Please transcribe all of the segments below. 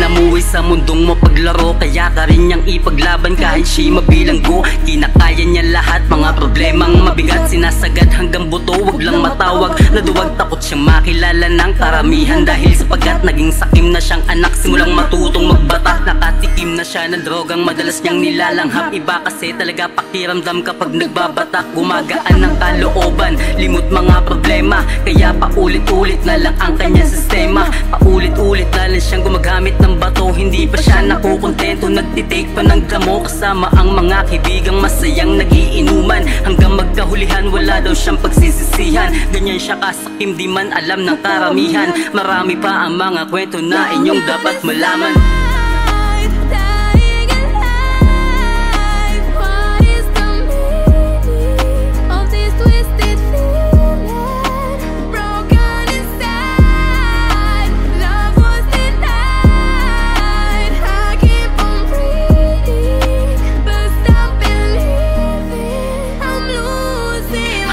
namuhay sa mundong mapaglaro, kaya ka rin niyang ipaglaban kahit siya'y mabilanggo. Kinakaya niya lahat, mga problemang mabigat, sinasagad hanggang buto, wag lang matawag na duwag. Takot siyang makilala ng karamihan dahil sapagkat naging sakim na siyang anak, simulang matutong magbata. Nakatikim na siya ng drogang madalas niyang nilalanghap. Iba kasi talaga pakiramdam kapag nagbabatak, gumagaan ng kalooban, limot mga problema, kaya paulit-ulit na lang ang kanyang sistema. Paulit-ulit na lang siyang gumagamit ng bato, hindi pa siya nakukontento, nagtitake pa ng damo kasama ang mga kaibigang masayang nagiinuman. Hanggang magkahulihan wala daw siyang pagsisisihan, ganyan siya kasakim di man alam ng karamihan. Marami pa ang mga kwento na inyong dapat malaman.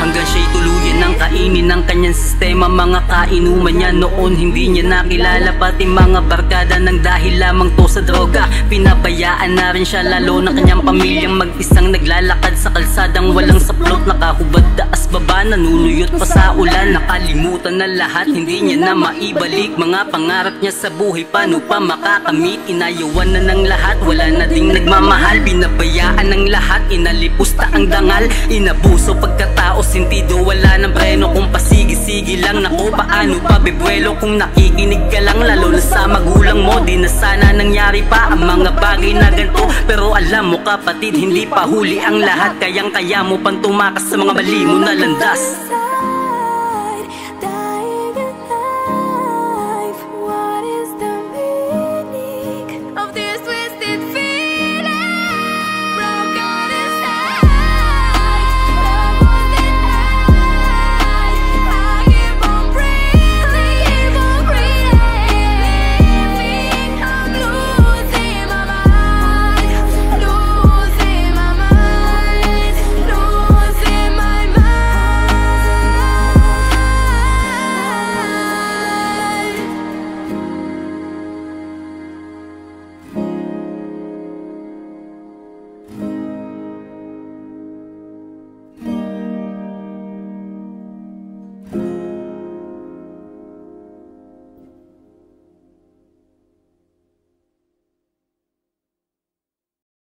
Hanggang siya'y tuluyan ng kainin ng kanyang sistema. Mga kainuman niya noon hindi niya nakilala, pati mga barkada ng dahil lamang to sa droga. Pinabayaan na rin siya lalo ng kanyang pamilyang mag-isang naglalakad sa kalsadang walang saplot. Nakahubad taas baba, nanunuyot pa sa ulan, nakalimutan na lahat, hindi niya na maibalik. Mga pangarap niya sa buhay, paano pa makakamit? Inayawan na ng lahat, wala na ding nagmamahal. Pinabayaan ng lahat, inalipusta ang dangal, inabuso pagkatao, sentido wala ng preno. Kung pasigi-sigi lang, naku paano pa bibuelo kung nakikinig ka lang, lalo na sa magulang mo. Di na sana nangyari pa ang mga bagay na ganito, pero alam mo kapatid, hindi pa huli ang lahat, kayang kaya mo pang tumakas sa mga mali mo na landas.